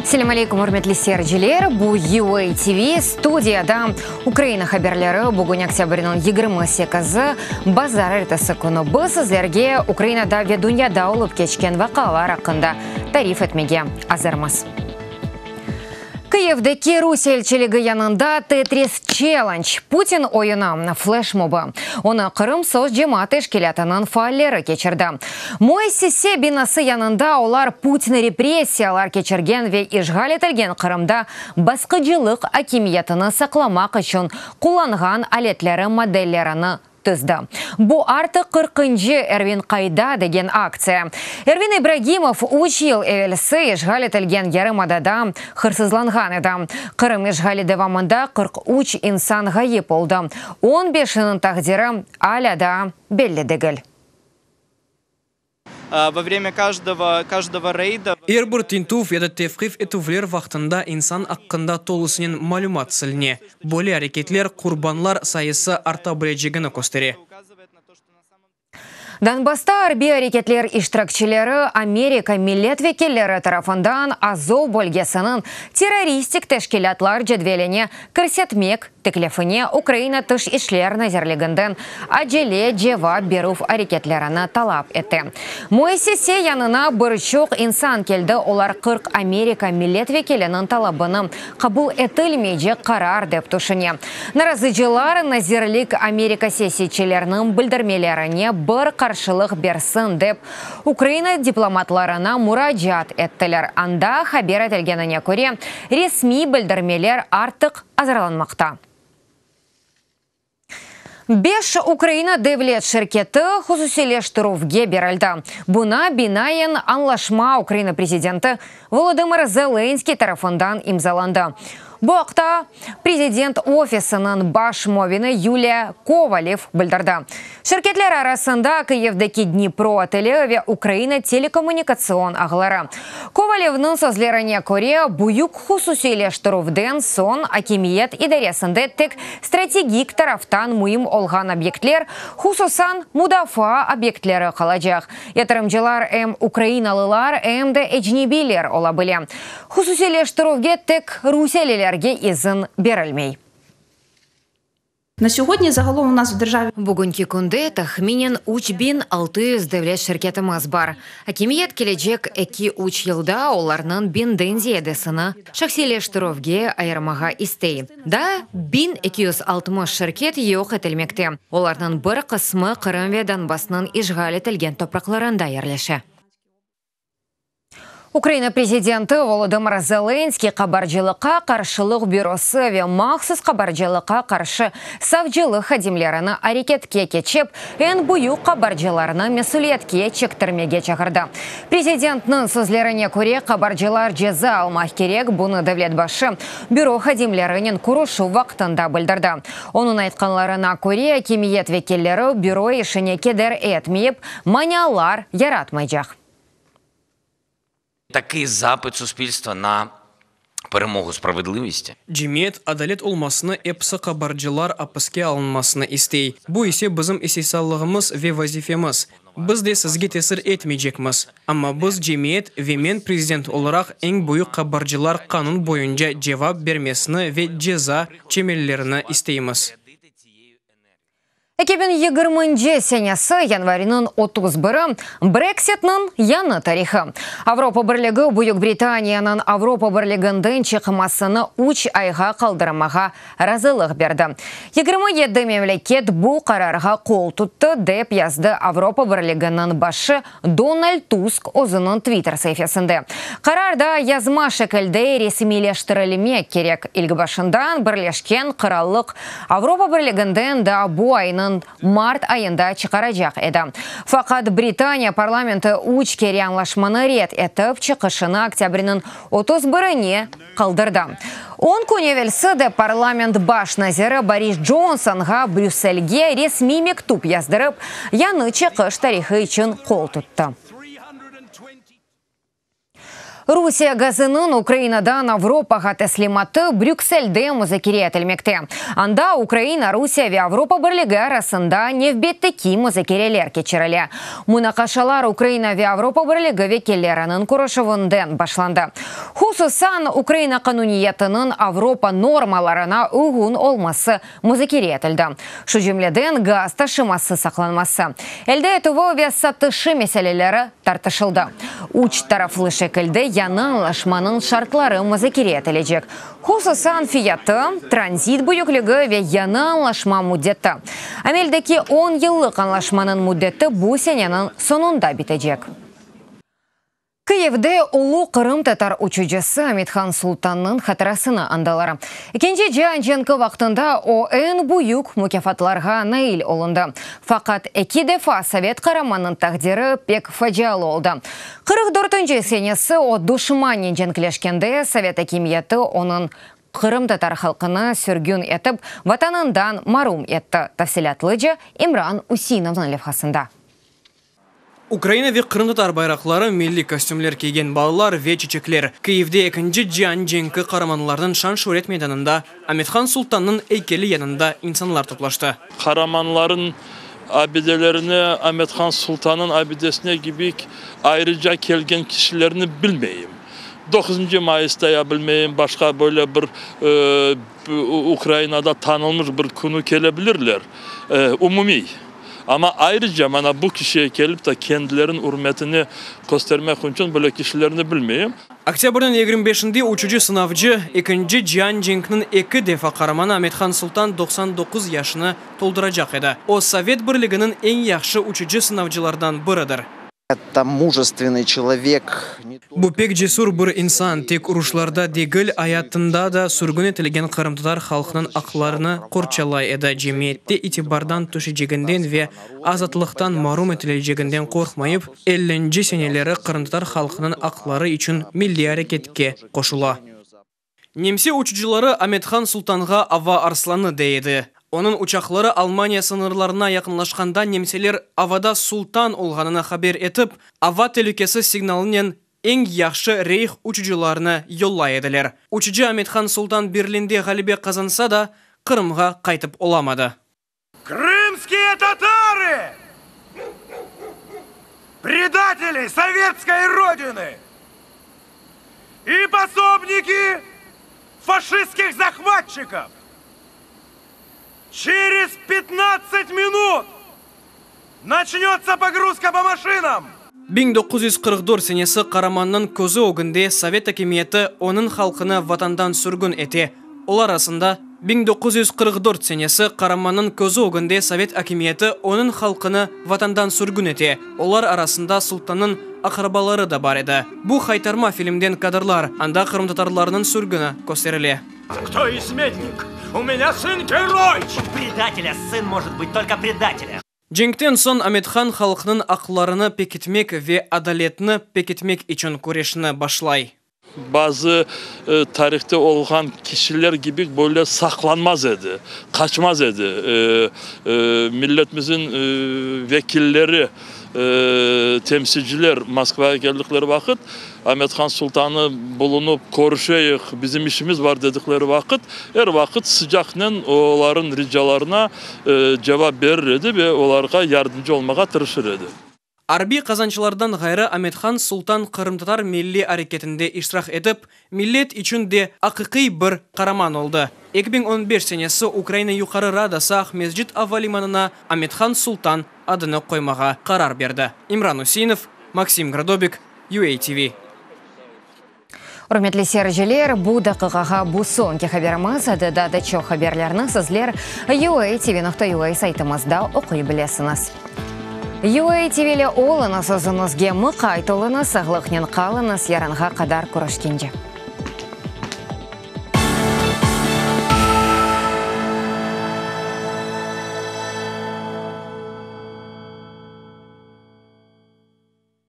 Селам алейкум, урметли серджилер. Бу UA TV студияда Украина хаберлері бүгін октябрьнің 28-ы базар әртісі күні біз сіздерге Украинада ве дүнияда олып кечкен вақалар ақында тариф етмеге азырмыз. Киевдегі Русия елшілігі янында Тетрис челлендж. Путин ойына флешмобы. Оны Қырым соз жематы шкелетінің файлері кечірді. Мой сесе бинасы янында олар Путин репрессиялар кечірген ве ишғал етілген Қырымда басқыжылық акимиятыны сақламақ үшін құланған алетлері моделлеріні түзді. Бұ артық 40-шы Эрвин Қайда деген акция. Эрвин Ибрагимов учил евелісі ишғал етілген ярымадада қырсызланған еді. Қырым ишғалі девамында 43 инсан ғайып болды. 15-нің тақдиры аляда белі дегіл. Во время каждого рейда Эрбір тинтуф еді тевқиф етувлер вақтында инсан аққында толысынен малюмат сіліне. Болі әрекетлер құрбанлар сайысы арта білежігіні көстері. Донбасста арби әрекетлер иштиракчылары Америка миллет векеллері тарафындан Азов бөлгесінің террористик тәшкилатлар жедвеліне кірсетмек теклефіне Украина тыш ишлер назерлігінден аджеле жевап берув әрекетлеріні талап етті. Мойсесе янына бұрышуқ инсан келді, олар 40 Америка миллет векелінің талабыны қабыл етілмейже қарар деп тұшыне. Наразыжылар назерлік Америка сесечелерінің білдірмелеріне бір қаршылық берсін деп Украина дипломатларына мұраджат еттілер. Анда хабер етілгеніне көре ресми білдірмелер артық азырланмақта. 5 Украина девлет шеркеті хусусилештіруфге берілді. Бұна бинайын анлашма Украина президенті Володимир Зеленский тарафындан имзаланды. Бұақта президент офисының баш мовины Юлия Ковалев білдірді. Шеркетлер арасында Киевдегі Днепро отелі Украина телекоммуникацион ағылары. Ковалевның сөзлеріне көре бұйық хусусилештіруфден сон акимиет идаресінде тек стратегик тарафтан мұйым олған объектлер, хусусан мудафа объектлері қалажақ. Ятырымжылар Украиналылар де эжнебилер ола біле. Хусусилештіруфге тек Русиялелер ізін берілмей. На сьогодні загалом у нас в державі Бүгінгі күнде тахминен учбин 600 девлет шеркетіміз бар. Акимиет келечек 2-3 елда оларның бендензия едесіні шақсилештіруфге айырмаға істей. Да, 1260 шеркет еуқ етілмекте. Оларның бір қысмы Қырым ве Донбасның ишғал етілген топрақларында ерлеші. Украина президенті Володимир Зеленский қабаржылыққа қаршылық бюросы ве мақсыз қабаржылыққа қаршы савжылық хадимлеріні әрекетке кечеп, ән бұйық қабаржыларыны месулетке чектірмеге чағырды. Президентнің сөзлеріне көре қабаржылар жеза алмақ керек, бұны дәвлет башы бюро хадимлерінің күрішу вақтында білдірді. Оның айтқанларына көре акимиет векеллері бюро ішіне кедер етмейіп, манялар яратмайжақ. Такий запит суспільства на перемогу справедливості. Жемет адалет олмасыны эпсы қабаржылар апыске алынмасыны істей. Бұ есе бізім есесалығымыз ве вазифеміз. Біз де сізге тесір етмейжекміз. Амма біз жемет ве мен президент оларақ ең бұйық қабаржылар қанун бойынша жевап бермесіні ве жеза чемеллеріні істейміз. 2020 сенесі январінің 31-і Брекситнің яны тарихы. Авропа бірлігі Бұйық Британияның Авропа бірлігінден чықымасыны 3 айға қалдырмаға разылық берді. 27 мемлекет бұл қарарға қол тұтты деп язды Авропа бірлігінің башы Дональд Туск өзінің Твиттер сайфесінде. Қарарда язма шекілді ресмилештіріліме керек. Илгі башындан бірлешкен қыралық Авропа бірлігінден да бұл айның март айында чықарajaq еді. Фақат Британия парламенті 3 кере аңлашманы рет етіп чықышыны октябрінің 31-не қалдырды. Он күневелсі де парламент баш назері Борис Джонсонға Брюссельге ресми мектуб яздырып, яны чықыш тарихы үшін қол тұтты. Русия газының Украинадан Авропаға тәслиматы Брюксельде музыкере етілмекте. Анда Украина, Русия ве Авропа бірлігі арасында невбеттікі музыкерелер кечірілі. Мұнақашалар Украина ве Авропа бірлігі векелерінің күрішівінден башланды. Хус Хусусан Украина кануниятының Авропа нормаларына угун олмасы музыкере етілді. Шу жемледен газ ташымасы сақланмасы. Әлді етуі весаттышы мәселелері тартышылды. Уч тарафлы шекілді яналашманың шартлары музыкере етілежек. Хусусан фияты, транзит бұйықлігі ве яналашма мұдетті. Әмелдекі 10 йыллық анлашманың мұдетті бұл сененің сонында бітежек. Киевде улу Қырым татар учуджасы Амитхан Султанның хатырасына андалары. Икенче жанженкі вақтында ОН бұйық мүкефатларға наил олынды. Фақат 2 дефа Совет Қараманның тақдері пек фаджалы олды. 44-нче сенесі о душманен женкілешкенде Совет Акимияты оның Қырым татар халқына сүргін етіп, ватанындан марум етті. Тафсилатлыжы Имран Усиновның левхасында. Украина ве Қырым татар байрақлары милли костюмлер киген балалар ве чечеклер. Киевде екінші жанженкі қараманлардың Шан-Шурет мейданында Амитхан Султанның эйкелі янында инсанлар топлашты. Қараманларын abidelerine, Ahmethan Sultan'ın abidesine gibi ayrıca kelgen kişilerini bilmeyeyim. 9. Mayıs'ta ya bilmeyeyim, başka böyle bir Ukrayna'da tanınmış bir konu gelebilirler. Umumi. Ama ayrıca bana bu kişiye gelip de kendilerinin hürmetini göstermek için böyle kişilerini bilmeyeyim. Октябрьдің 25-інде учуджы сынавжы 2-нче жанженкінің 2 дефа қараманы Амитхан Султан 99 яшыны толдырacak еді. О Совет бірлігінің ең яқшы учуджы сынавжылардан бірідір. Это мужественный человек. Бұл пек жесур бір инсан, тек ұрышларда дегіл аятында да сүргін етілген Қырым татар халқының ақларыны қорчалай еді. Жемиетте итибардан түші-жегінден ве азатлықтан марум етілі-жегінден қорқмайып, 50-нче сенелері Қырым татар халқының ақлары үшін милли әрекетке қошыла. Немсе учуджылары Амитхан Султанға ава арсланы дейді. Оның учақлары Алмания сынырларына яқынлашқанда немселер авада Султан олғанына хабер етіп, ава телюкесі сигналынен ең яқшы рейх учуджыларына йоллай еділер. Учуджы Амитхан Султан Берлинде ғалибе қазанса да, Қырымға қайтып оламады. Крымские татары! Предатели советской родины! И пособники фашистских захватчиков! Через 15 минут начнется погрузка по машинам. 1944 сенесі Қараманның көзі өгінде Совет Акимияты оның халқына ватандан сүргін ете. Ол арасында 1944 сенесі Қараманның көзі өгінде Совет Акимияты оның халқына ватандан сүргін ете. Олар арасында Султанның ақырбалары да бар еді. Бұл қайтарма фильмден кадрлар, анда Қырым татарларының сүргіні көстеріле. Кто изменник? У меня сын герой! Предателя сын может быть только предателя. Женктен сон Амитхан халқының ақларыны пекетмек ве адалетіні пекетмек için күрешіні башлай. Bazı tarihte olan kişiler gibi böyle saklanmaz edi, kaçmaz edi. Milletimizin vekilleri, temsilciler Moskva'ya geldikleri vakit Amithan Sultan'ı bulunup konuşayık, bizim işimiz var dedikleri vakit her vakit sıcakla onların ricalarına cevap verirdi ve onlara yardımcı olmaya tırışırdı. Арби қазанчылардан ғайры Амитхан Султан Қырым татар милли әрекетінде иштирах етіп, миллет үшін де ақиқи бір қараман олды. 2015 сенесі Украина Юқары Радасы Ахмезжит Авалиманына Амитхан Султан адыны қоймаға қарар берді. Имран Усинов, Максим Градобик, UATV. Үрметлі сережелер, бұл дақығаға бұл соңке хаберіміз, да чо хаберлерні сізлер UATV.ua сайтымызда оқи білесіңіз. UATV-лі олыңыз өзіңізге мұқайтылыңыз, сағлықнен қалыңыз, яранға қадар көрішкенде.